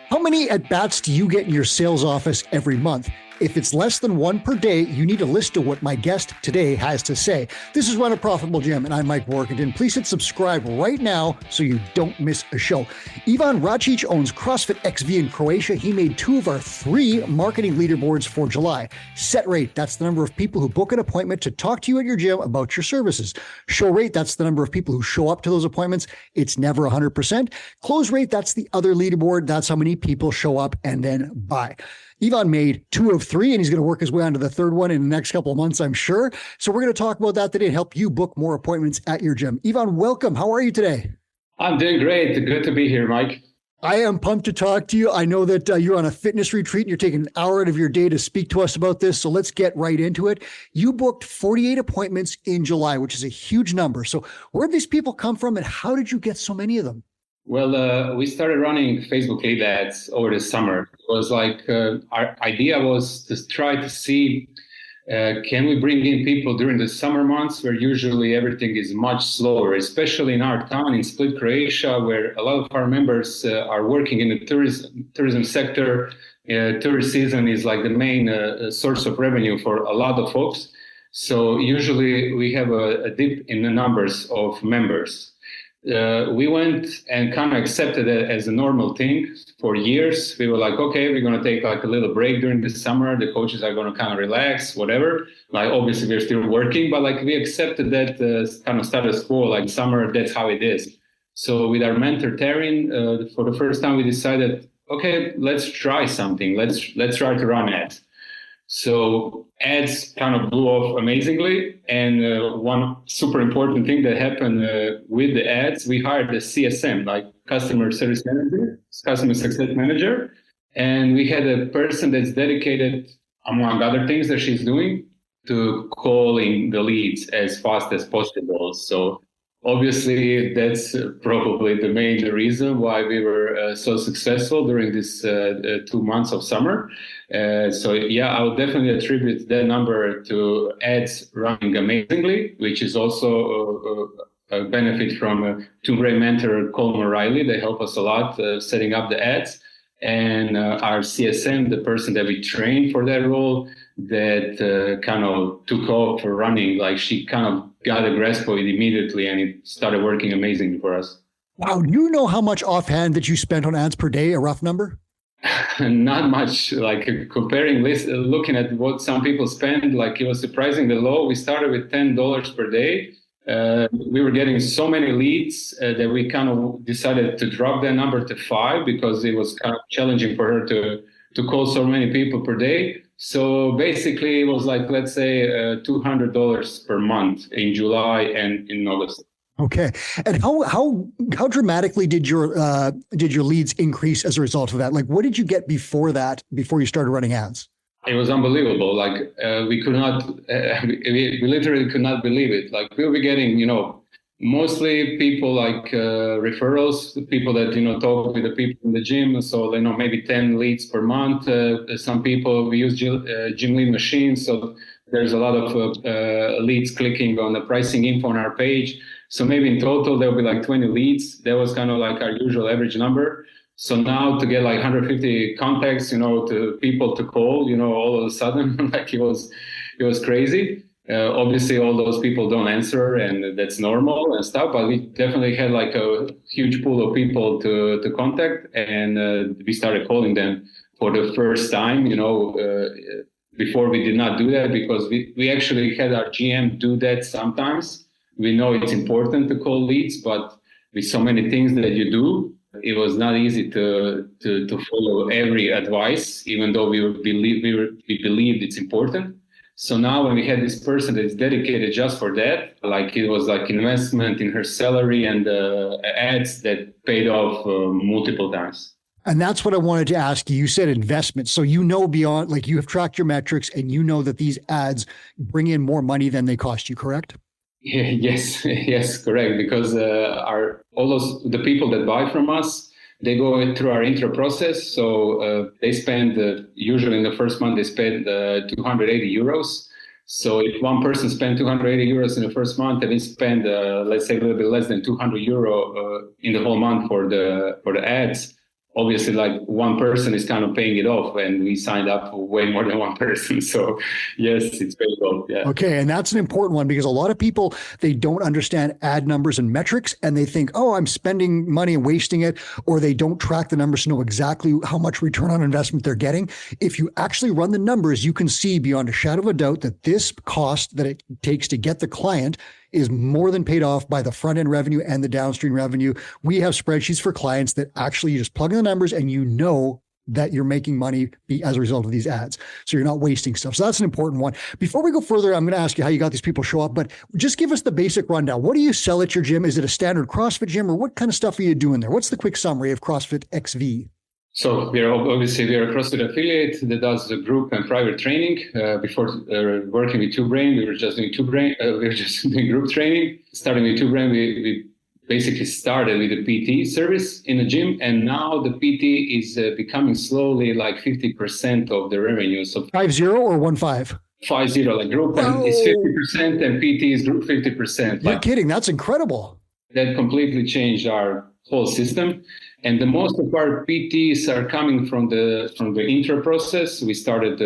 How many at-bats do you get in your sales office every month? If it's less than one per day, you need to listen to what my guest today has to say. This is Run a Profitable Gym, and I'm Mike Warkentin. Please hit subscribe right now so you don't miss a show. Ivan Racic owns CrossFit XV in Croatia. He made 2 of our 3 marketing leaderboards for July. Set rate, that's the number of people who book an appointment to talk to you at your gym about your services. Show rate, that's the number of people who show up to those appointments. It's never 100%. Close rate, that's the other leaderboard. That's how many people show up and then buy. Ivan made 2 of 3, and he's going to work his way onto the 3rd one in the next couple of months, I'm sure. So we're going to talk about that today and help you book more appointments at your gym. Ivan, welcome. How are you today? I'm doing great. Good to be here, Mike. I am pumped to talk to you. I know that you're on a fitness retreat and you're taking an hour out of your day to speak to us about this. So let's get right into it. You booked 48 appointments in July, which is a huge number. So where did these people come from and how did you get so many of them? Well, we started running Facebook lead ads over the summer. It was like our idea was to try to see, can we bring in people during the summer months where usually everything is much slower, especially in our town in Split, Croatia, where a lot of our members are working in the tourism sector. Tourist season is like the main source of revenue for a lot of folks. So usually we have a dip in the numbers of members. We went and kind of accepted it as a normal thing for years. We were like, okay, we're going to take like a little break during the summer. The coaches are going to kind of relax, whatever. Like, obviously we're still working, but like we accepted that kind of status quo, like summer, that's how it is. So with our mentor, Taryn, for the first time, we decided, okay, let's try something. Let's try to run ads. So ads kind of blew off amazingly. And one super important thing that happened with the ads, we hired a CSM, like customer success manager. And we had a person that's dedicated, among other things that she's doing, to calling the leads as fast as possible. So obviously, that's probably the major reason why we were so successful during this 2 months of summer. So yeah, I would definitely attribute that number to ads running amazingly, which is also a benefit from 2 great mentor, Colm O'Reilly. They help us a lot setting up the ads. And our CSM, the person that we trained for that role, that kind of took off for running, like she kind of got a grasp of it immediately and it started working amazingly for us. Wow. Do you know how much offhand that you spent on ads per day, a rough number? Not much. Like comparing looking at what some people spend, like it was surprisingly low. We started with $10 per day. We were getting so many leads that we kind of decided to drop that number to 5 because it was kind of challenging for her to call so many people per day. So basically it was like, let's say $200 per month in July and in August. Okay. And how dramatically did your leads increase as a result of that? Like, what did you get before you started running ads? It was unbelievable. Like we could not, we literally could not believe it. Like we were getting, mostly people like referrals, people that, talk with the people in the gym. So, maybe 10 leads per month. Some people, we use gym lead machines. So there's a lot of leads clicking on the pricing info on our page. So maybe in total, there'll be like 20 leads. That was kind of like our usual average number. So now to get like 150 contacts, to people to call, all of a sudden, like it was crazy. Obviously, all those people don't answer, and that's normal and stuff. But we definitely had like a huge pool of people to contact, and we started calling them for the first time. Before we did not do that because we actually had our GM do that sometimes. We know it's important to call leads, but with so many things that you do, it was not easy to follow every advice, even though we believed it's important. So now when we had this person that is dedicated just for that, like it was like investment in her salary and ads that paid off multiple times. And that's what I wanted to ask you. You said investment. So beyond, like you have tracked your metrics and you know that these ads bring in more money than they cost you, correct? Yes, correct. Because the people that buy from us, they go through our intro process. So they spend usually in the first month they spend 280 euros. So if one person spent 280 euros in the first month, and they spend let's say a little bit less than 200 euro in the whole month for the ads. obviously like one person is kind of paying it off, and we signed up for way more than one person. So yes, it's paid off. Yeah. Okay. And that's an important one because a lot of people, they don't understand ad numbers and metrics, and they think, oh, I'm spending money and wasting it, or they don't track the numbers to know exactly how much return on investment they're getting. If you actually run the numbers, you can see beyond a shadow of a doubt that this cost that it takes to get the client is more than paid off by the front end revenue and the downstream revenue. We have spreadsheets for clients that actually you just plug in the numbers and you know that you're making money as a result of these ads. So you're not wasting stuff. So that's an important one. Before we go further, I'm going to ask you how you got these people show up, but just give us the basic rundown. What do you sell at your gym? Is it a standard CrossFit gym, or what kind of stuff are you doing there? What's the quick summary of CrossFit XV? So we are a CrossFit affiliate that does the group and private training. Before working with Two Brain, we were just doing group training. Starting with Two Brain, we basically started with the PT service in the gym, and now the PT is becoming slowly like 50% of the revenue. So 50 or 15? 50, like group is 50% and PT is group 50%. You're kidding. That's incredible. That completely changed our whole system. And the most of our PTs are coming from the intro process. We started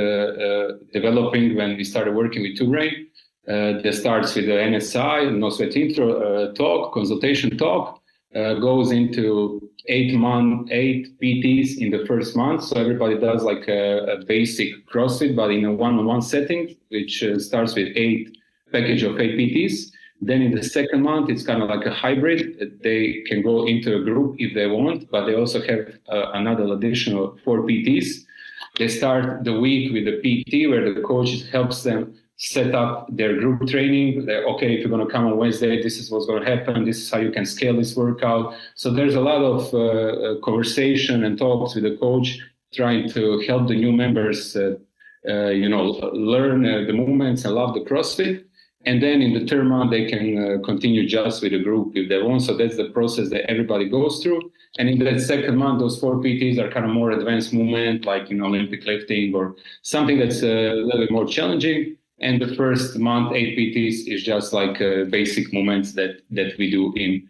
developing when we started working with Two Brain. That starts with the NSI, no sweat intro talk, consultation talk, goes into 8 PTs in the first month. So everybody does like a basic CrossFit, but in a one-on-one setting, which starts with package of 8 PTs. Then in the second month, it's kind of like a hybrid. They can go into a group if they want, but they also have another additional 4 PTs. They start the week with a PT where the coach helps them set up their group training. They're, okay, if you're going to come on Wednesday, this is what's going to happen. This is how you can scale this workout. So there's a lot of conversation and talks with the coach, trying to help the new members, learn the movements and love the CrossFit. And then in the third month, they can continue just with the group if they want. So that's the process that everybody goes through. And in that second month, those 4 PTs are kind of more advanced movement, like, Olympic lifting or something that's a little bit more challenging. And the first month, 8 PTs is just like basic movements that we do in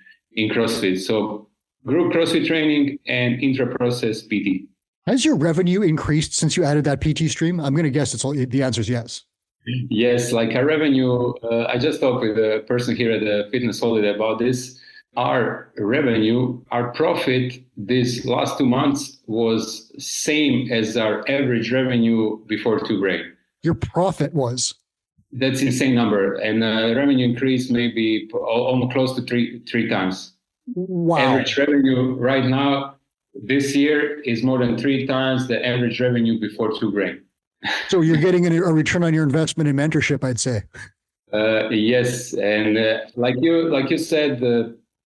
CrossFit. So group CrossFit training and intra-process PT. Has your revenue increased since you added that PT stream? I'm going to guess the answer is yes. Yes, like our revenue, I just talked with a person here at the Fitness Holiday about this. Our revenue, our profit this last 2 months was same as our average revenue before Two Brain. Your profit was? That's insane number. And revenue increase maybe almost close to three times. Wow. Average revenue right now, this year, is more than 3 times the average revenue before Two Brain. So you're getting a return on your investment in mentorship, I'd say. Yes, and like you said,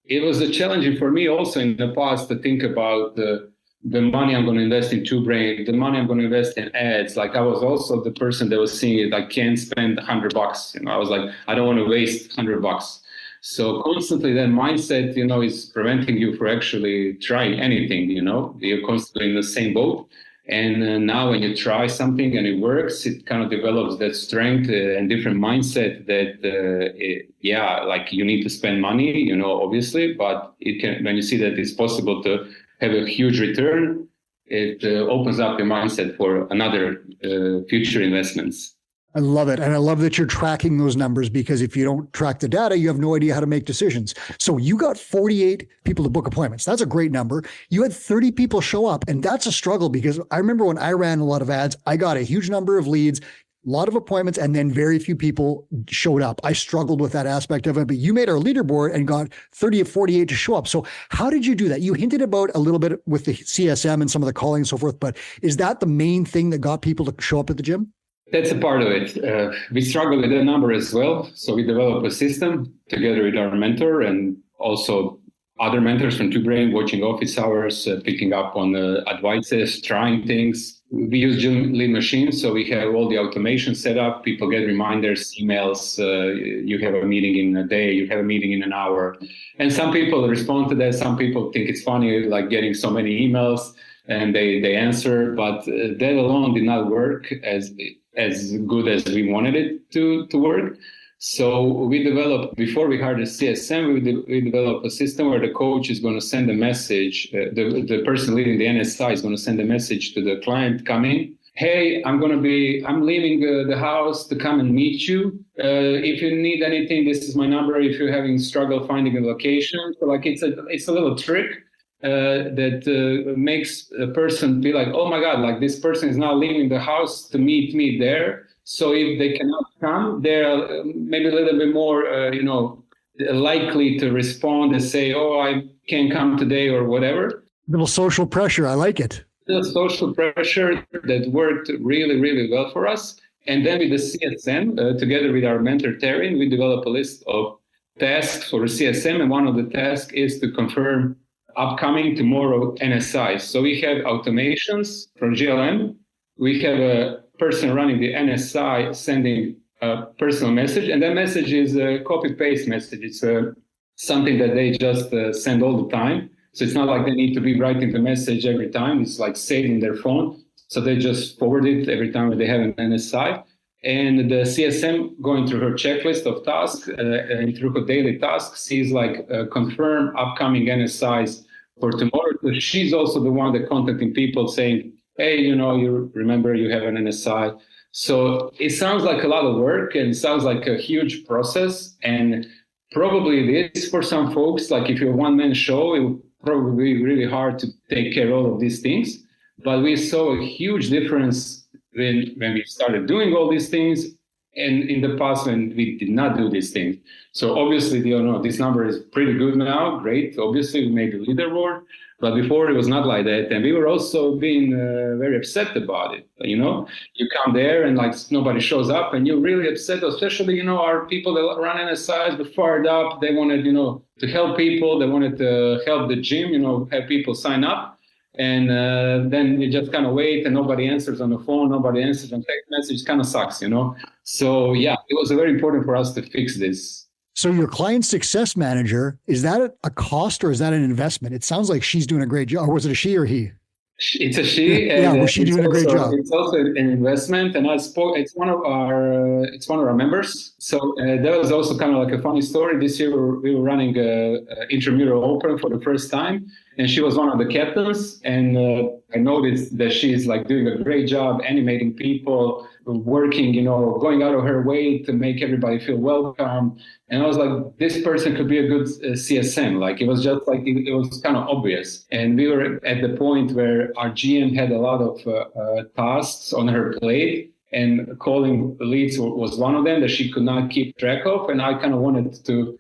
it was a challenging for me also in the past to think about the money I'm going to invest in Two Brain, the money I'm going to invest in ads. Like I was also the person that was seeing it. I can't spend $100. I was like, I don't want to waste $100. So constantly that mindset, is preventing you from actually trying anything. You're constantly in the same boat. And now when you try something and it works, it kind of develops that strength and different mindset that, like you need to spend money, obviously, but it can, when you see that it's possible to have a huge return, it opens up your mindset for another future investments. I love it. And I love that you're tracking those numbers, because if you don't track the data, you have no idea how to make decisions. So you got 48 people to book appointments. That's a great number. You had 30 people show up, and that's a struggle, because I remember when I ran a lot of ads, I got a huge number of leads, a lot of appointments, and then very few people showed up. I struggled with that aspect of it, but you made our leaderboard and got 30 of 48 to show up. So how did you do that? You hinted about a little bit with the CSM and some of the calling and so forth, but is that the main thing that got people to show up at the gym? That's a part of it. We struggle with that number as well. So we developed a system together with our mentor and also other mentors from Two Brain, watching office hours, picking up on advices, trying things. We use gym lead machines, so we have all the automation set up. People get reminders, emails. You have a meeting in a day, you have a meeting in an hour. And some people respond to that. Some people think it's funny, like getting so many emails, and they answer. But that alone did not work as good as we wanted it to work. So we developed, before we hired a CSM, we developed a system where the coach is going to send a message. The person leading the NSI is going to send a message to the client coming. Hey, I'm leaving the house to come and meet you. If you need anything, this is my number. If you're having struggle finding a location, so like it's a little trick that makes a person be like, oh my God, like this person is now leaving the house to meet me there. So if they cannot come, they're maybe a little bit more, likely to respond and say, oh, I can't come today or whatever. Little social pressure. I like it. The social pressure that worked really, really well for us. And then with the CSM, together with our mentor, Taryn, we developed a list of tasks for the CSM. And one of the tasks is to confirm upcoming tomorrow NSI. So we have automations from GLM. We have a person running the NSI sending a personal message. And that message is a copy-paste message. It's something that they just send all the time. So it's not like they need to be writing the message every time. It's like saved in their phone. So they just forward it every time they have an NSI. And the CSM going through her checklist of tasks and through her daily tasks sees like confirm upcoming NSIs for tomorrow. So she's also the one that contacting people saying, hey, you remember you have an NSI. So it sounds like a lot of work and it sounds like a huge process. And probably it is for some folks. Like if you're a one-man show, it would probably be really hard to take care of all of these things. But we saw a huge difference when we started doing all these things and in the past when we did not do these things. So obviously, this number is pretty good now. Great. Obviously, we made a leaderboard. But before it was not like that. And we were also being very upset about it. You come there and like nobody shows up and you're really upset, especially, our people that run NSIs, but fired up. They wanted, to help people. They wanted to help the gym, have people sign up. And then you just kind of wait and nobody answers on the phone. Nobody answers on text message. Kind of sucks, So yeah, it was very important for us to fix this. So your client success manager, is that a cost or is that an investment? It sounds like she's doing a great job. Or was it a she or he? It's a she. Yeah, was she doing a great job? It's also an investment, and it's one of our members. So that was also kind of like a funny story. This year we were running a intramural open for the first time, and she was one of the captains. And I noticed that she's like doing a great job animating people, working, going out of her way to make everybody feel welcome. And I was like, this person could be a good CSM. Like it was just like, it was kind of obvious. And we were at the point where our GM had a lot of tasks on her plate, and calling leads was one of them that she could not keep track of. And I kind of wanted to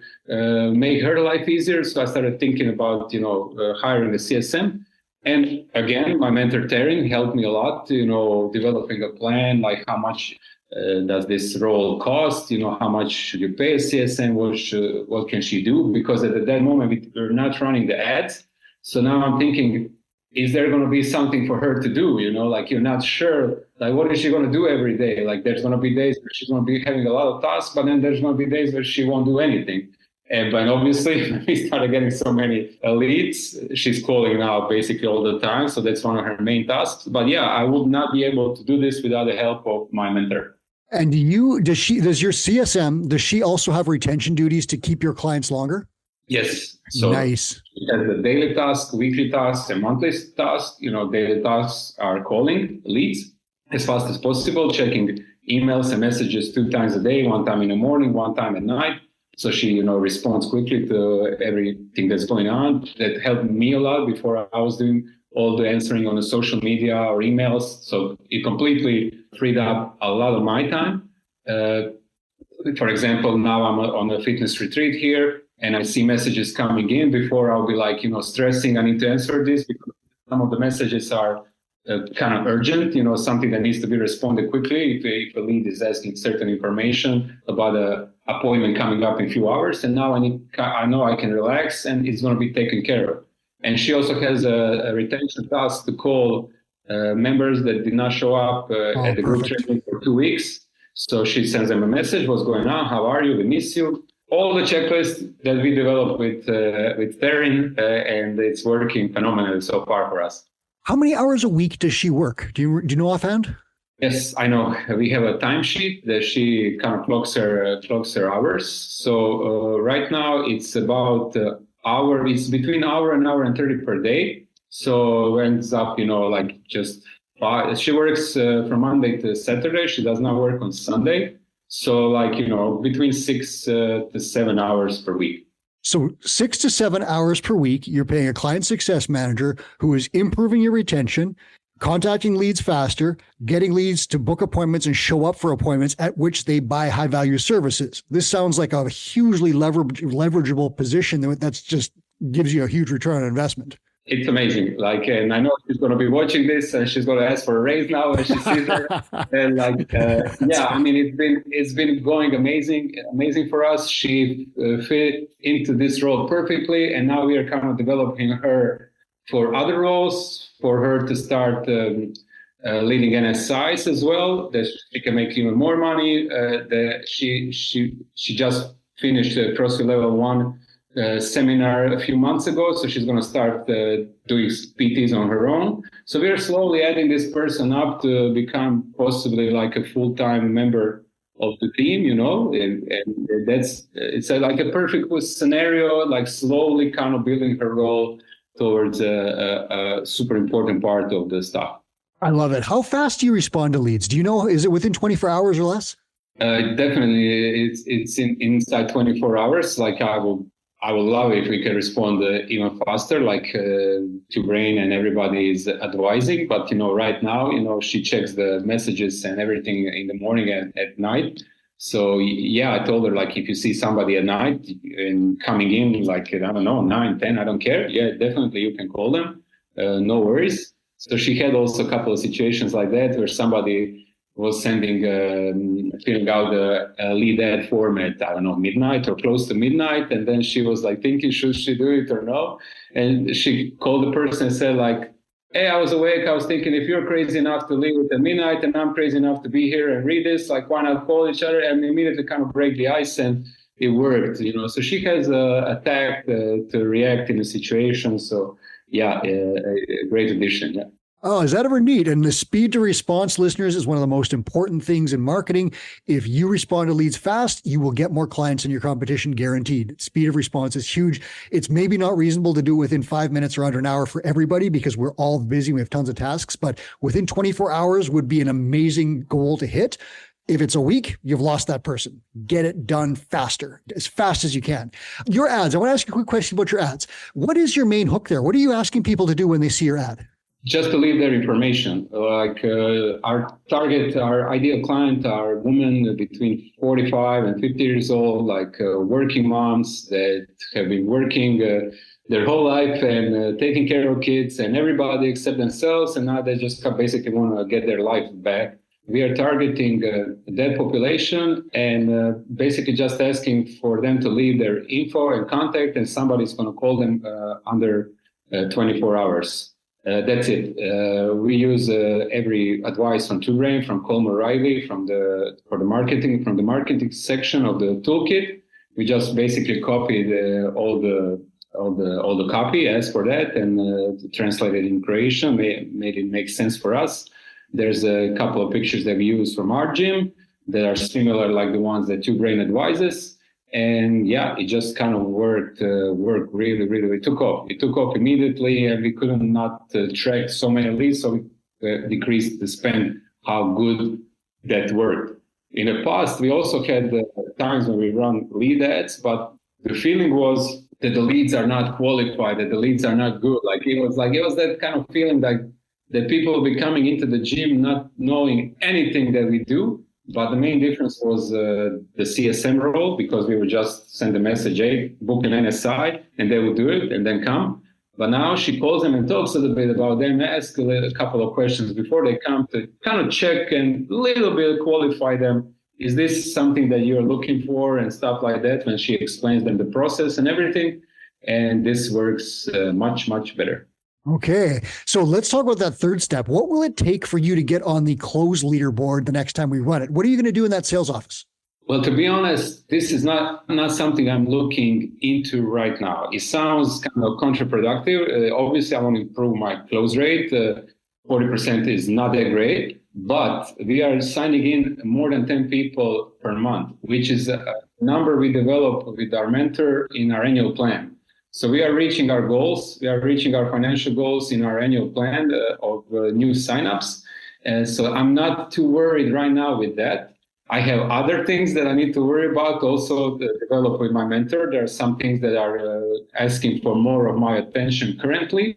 make her life easier. So I started thinking about, hiring a CSM. And again, my mentor, Taryn, helped me a lot, developing a plan, like how much does this role cost? How much should you pay a CSM? What can she do? Because at that moment, we're not running the ads. So now I'm thinking, is there going to be something for her to do? Like you're not sure, like what is she going to do every day? Like there's going to be days where she's going to be having a lot of tasks, but then there's going to be days where she won't do anything. But obviously, we started getting so many leads. She's calling now basically all the time. So that's one of her main tasks. But yeah, I would not be able to do this without the help of my mentor. And does your CSM, does she also have retention duties to keep your clients longer? Yes. So nice. She has the daily task, weekly tasks, and monthly tasks. Daily tasks are calling leads as fast as possible, checking emails and messages 2 times a day, 1 time in the morning, 1 time at night. So she, responds quickly to everything that's going on. That helped me a lot before I was doing all the answering on the social media or emails. So it completely freed up a lot of my time. For example, now I'm on a fitness retreat here and I see messages coming in. Before I'll be like, stressing, I need to answer this because some of the messages are kind of urgent, something that needs to be responded quickly. If a lead is asking certain information about a appointment coming up in a few hours, and now I know I can relax and it's going to be taken care of. And she also has a retention task to call members that did not show up at the group training for 2 weeks. So she sends them a message, what's going on, how are you, we miss you. All the checklists that we developed with Taryn, and it's working phenomenally so far for us. How many hours a week does she work? Do you know offhand? Yes, I know. We have a timesheet that she kind of clocks her hours. So right now it's about hour. It's between hour and hour and 30 per day. So it ends up, like just five. She works from Monday to Saturday. She does not work on Sunday. So like between 6 to 7 hours per week. So 6 to 7 hours per week, you're paying a client success manager who is improving your retention, contacting leads faster, getting leads to book appointments and show up for appointments at which they buy high value services. This sounds like a hugely leverageable position that's just gives you a huge return on investment. It's amazing. Like, and I know she's going to be watching this, and she's going to ask for a raise now when she sees her. And yeah, I mean, it's been going amazing for us. She fit into this role perfectly, and now we are kind of developing her for other roles, for her to start leading NSIs as well, that she can make even more money. That she just finished the CrossFit Level 1 seminar a few months ago, so she's going to start doing PTs on her own. So we're slowly adding this person up to become possibly like a full-time member of the team, and it's like a perfect scenario, like slowly kind of building her role towards a super important part of the stuff. I love it. How fast do you respond to leads? Do you know, is it within 24 hours or less? Definitely, it's inside 24 hours. Like I would love if we can respond even faster, like to Brain and everybody is advising. But, right now, she checks the messages and everything in the morning and at night. So, yeah, I told her, like, if you see somebody at night and coming in, like, I don't know, 9, 10, I don't care. Yeah, definitely you can call them. No worries. So she had also a couple of situations like that where somebody was filling out a lead ad form at, I don't know, midnight or close to midnight. And then she was like thinking, should she do it or no? And she called the person and said like, hey, I was awake. I was thinking, if you're crazy enough to leave at midnight and I'm crazy enough to be here and read this, like why not call each other? And immediately kind of break the ice, and it worked, So she has a tact to react in a situation. So yeah, a great addition. Yeah. Oh, is that ever neat? And the speed to response, listeners, is one of the most important things in marketing. If you respond to leads fast, you will get more clients than your competition, guaranteed. Speed of response is huge. It's maybe not reasonable to do within 5 minutes or under an hour for everybody because we're all busy. We have tons of tasks, but within 24 hours would be an amazing goal to hit. If it's a week, you've lost that person. Get it done faster, as fast as you can. Your ads, I want to ask you a quick question about your ads. What is your main hook there? What are you asking people to do when they see your ad? Just to leave their information. Like our target, our ideal client are women between 45 and 50 years old, like working moms that have been working their whole life and taking care of kids and everybody except themselves. And now they just basically want to get their life back. We are targeting that population and basically just asking for them to leave their info and contact, and somebody's going to call them under 24 hours. That's it. We use every advice from Brain, from Colm O'Reilly, from the marketing section of the toolkit. We just basically copied all the copy, asked for that, and translated in Croatian, made it make sense for us. There's a couple of pictures that we use from our gym that are similar, like the ones that Brain advises. And yeah, it just kind of worked really, really. It took off immediately, and we couldn't not track so many leads, so we decreased the spend. How good that worked. In the past, we also had times when we run lead ads, but the feeling was that the leads are not qualified, that the leads are not good. It was that kind of feeling that people will be coming into the gym not knowing anything that we do. But the main difference was the CSM role, because we would just send a message, hey, book an NSI, and they would do it and then come. But now she calls them and talks a little bit about them, ask a couple of questions before they come to kind of check and a little bit qualify them. Is this something that you're looking for and stuff like that, when she explains them the process and everything. And this works much, much better. Okay. So let's talk about that third step. What will it take for you to get on the close leaderboard the next time we run it? What are you going to do in that sales office? Well, to be honest, this is not something I'm looking into right now. It sounds kind of counterproductive. Obviously, I want to improve my close rate. 40% is not that great. but we are signing in more than 10 people per month, which is a number we develop with our mentor in our annual plan. So we are reaching our goals. We are reaching our financial goals in our annual plan of new signups. So I'm not too worried right now with that. I have other things that I need to worry about also to develop with my mentor. There are some things that are asking for more of my attention currently.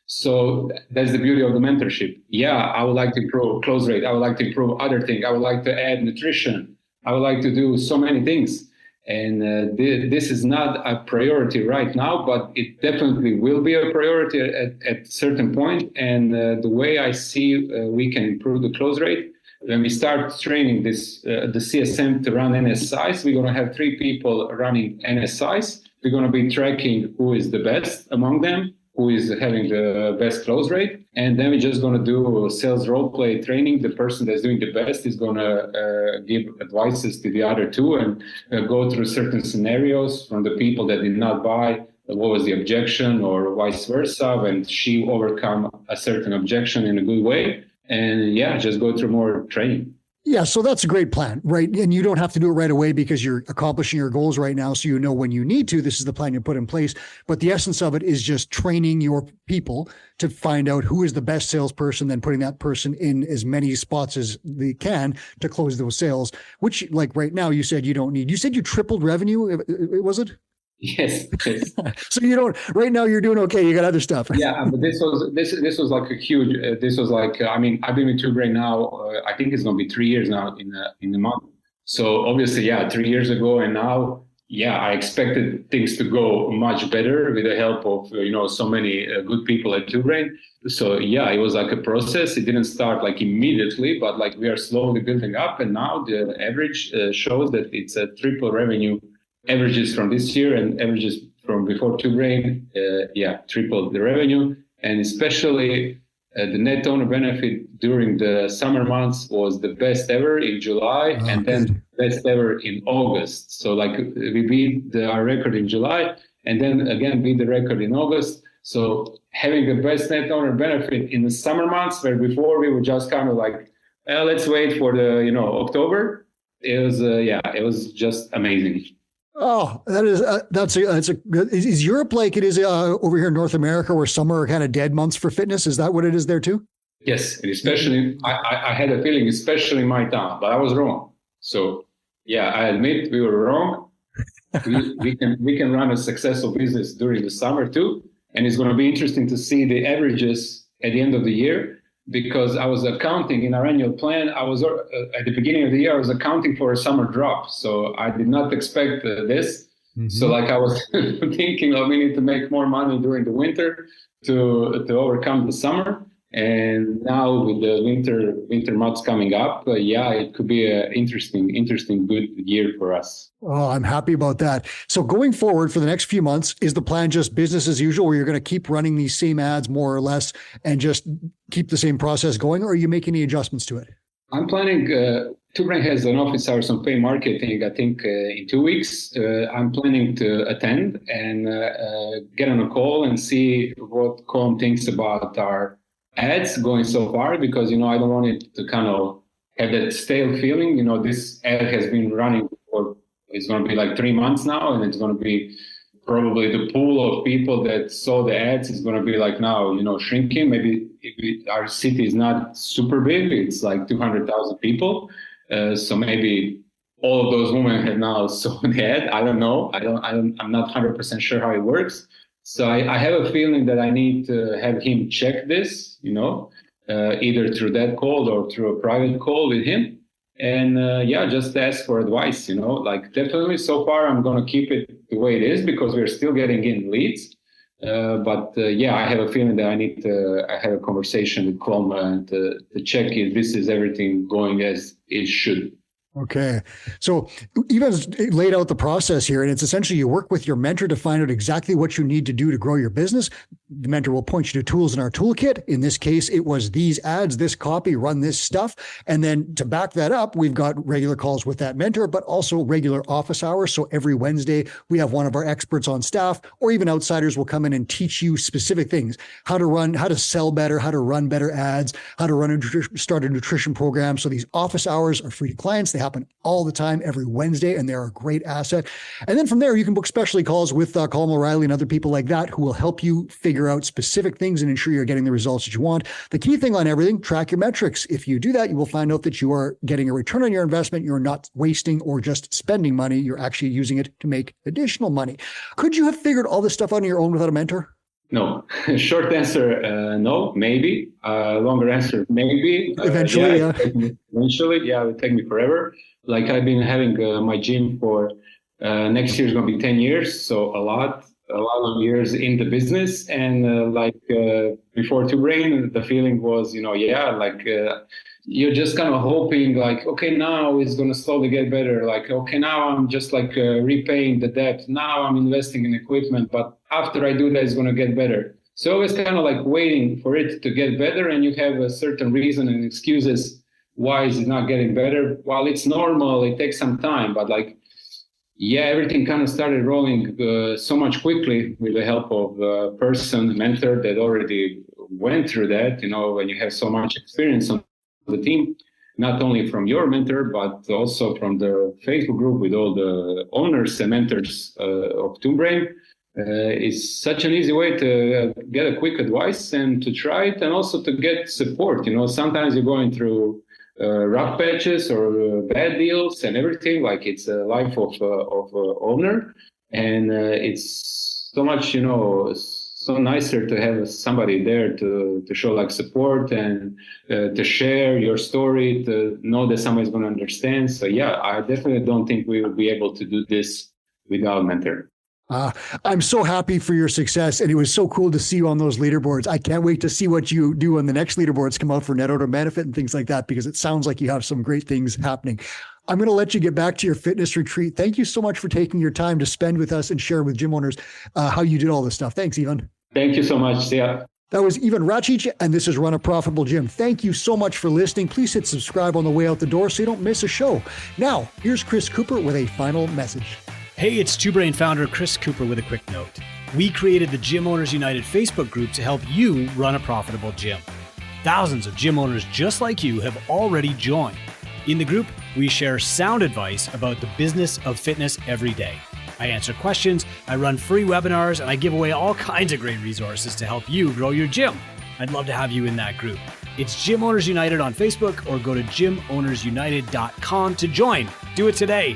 So that's the beauty of the mentorship. Yeah, I would like to improve close rate. I would like to improve other things. I would like to add nutrition. I would like to do so many things. And this is not a priority right now, but it definitely will be a priority at a certain point. And the way I see we can improve the close rate, when we start training this the CSM to run NSIs, we're going to have 3 people running NSIs. We're going to be tracking who is the best among them, who is having the best close rate. And then we're just going to do sales role play training. The person that's doing the best is going to give advices to the other 2 and go through certain scenarios from the people that did not buy. What was the objection, or vice versa, when she overcome a certain objection in a good way. And yeah, just go through more training. Yeah, so that's a great plan, right? And you don't have to do it right away because you're accomplishing your goals right now. So you know when you need to, this is the plan you put in place. But the essence of it is just training your people to find out who is the best salesperson, then putting that person in as many spots as they can to close those sales, which like right now you said you don't need. You said you tripled revenue, was it? Yes. So you don't, right now you're doing okay. You got other stuff. Yeah, but this was like a huge, this was like, I mean, I've been with TubeBrain now, I think it's going to be 3 years now in a month. So obviously, yeah, 3 years ago and now, yeah, I expected things to go much better with the help of, so many good people at TubeBrain. So yeah, it was like a process. It didn't start like immediately, but like we are slowly building up. And now the average shows that it's a triple revenue averages from this year and averages from before TubeBrain, tripled the revenue. And especially the net owner benefit during the summer months was the best ever in July, and then best ever in August. So like we beat our record in July and then again beat the record in August. So having the best net owner benefit in the summer months, where before we were just kind of like, let's wait for the, October. It was just amazing. Oh, is Europe like it is over here in North America, where summer are kind of dead months for fitness? Is that what it is there too? Yes, and especially I had a feeling, especially in my town, but I was wrong. So yeah, I admit we were wrong. we can run a successful business during the summer too, and it's going to be interesting to see the averages at the end of the year. Because I was accounting in our annual plan, I was at the beginning of the year, I was accounting for a summer drop. So I did not expect this. Mm-hmm. So like I was thinking, we need to make more money during the winter to overcome the summer. And now with the winter months coming up, it could be an interesting, good year for us. Oh, I'm happy about that. So going forward for the next few months, is the plan just business as usual, where you're going to keep running these same ads more or less and just keep the same process going, or are you making any adjustments to it? I'm planning, TubeBrain has an office hours on pay marketing, I think in 2 weeks. I'm planning to attend and get on a call and see what Com thinks about our ads going so far, because, I don't want it to kind of have that stale feeling. This ad has been running for, it's going to be like 3 months now, and it's going to be probably the pool of people that saw the ads is going to be like now, shrinking. Maybe our city is not super big. It's like 200,000 people. So maybe all of those women have now saw the ad. I don't know. I'm not 100% sure how it works. So I have a feeling that I need to have him check this, either through that call or through a private call with him. And just ask for advice, definitely so far I'm going to keep it the way it is because we're still getting in leads. But I have a feeling that I need to have a conversation with Com to check if this is everything going as it should. Okay. So Evan's laid out the process here, and it's essentially you work with your mentor to find out exactly what you need to do to grow your business. The mentor will point you to tools in our toolkit. In this case, it was these ads, this copy, run this stuff. And then to back that up, we've got regular calls with that mentor, but also regular office hours. So every Wednesday, we have one of our experts on staff, or even outsiders will come in and teach you specific things, how to sell better, how to run better ads, how to start a nutrition program. So these office hours are free to clients. They happen all the time every Wednesday, and they're a great asset. And then from there, you can book specialty calls with Colin O'Reilly and other people like that who will help you figure out specific things and ensure you're getting the results that you want. The key thing on everything, track your metrics. If you do that, you will find out that you are getting a return on your investment. You're not wasting or just spending money. You're actually using it to make additional money. Could you have figured all this stuff out on your own without a mentor? No. Short answer, no, maybe. Longer answer, maybe. Eventually, yeah. Eventually, yeah, it would take me forever. Like I've been having my gym for next year is going to be 10 years. So a lot of years in the business. And before Two Brain, the feeling was, you're just kind of hoping like, okay, now it's going to slowly get better. Like, okay, now I'm just repaying the debt. Now I'm investing in equipment, but after I do that, it's going to get better. So it's kind of like waiting for it to get better. And you have a certain reason and excuses why is it not getting better. While it's normal, it takes some time, but everything kind of started rolling so much quickly with the help of a mentor that already went through that, when you have so much experience on the team, not only from your mentor, but also from the Facebook group with all the owners and mentors of Two Brain. It's such an easy way to get a quick advice and to try it, and also to get support. Sometimes you're going through rough patches or bad deals and everything. Like it's a life of owner, and it's so much, so nicer to have somebody there to show support and to share your story, to know that somebody's going to understand. So I definitely don't think we will be able to do this without a mentor. I'm so happy for your success, and it was so cool to see you on those leaderboards. I can't wait to see what you do when the next leaderboards come out for net order benefit and things like that, because it sounds like you have some great things happening. I'm going to let you get back to your fitness retreat. Thank you so much for taking your time to spend with us and share with gym owners how you did all this stuff. Thanks, Ivan. Thank you so much. See ya. That was Ivan Racic, and this is Run a Profitable Gym. Thank you so much for listening. Please hit subscribe on the way out the door so you don't miss a show. Now, here's Chris Cooper with a final message. Hey, it's Two Brain founder Chris Cooper with a quick note. We created the Gym Owners United Facebook group to help you run a profitable gym. Thousands of gym owners just like you have already joined. In the group, we share sound advice about the business of fitness every day. I answer questions, I run free webinars, and I give away all kinds of great resources to help you grow your gym. I'd love to have you in that group. It's Gym Owners United on Facebook, or go to gymownersunited.com to join. Do it today.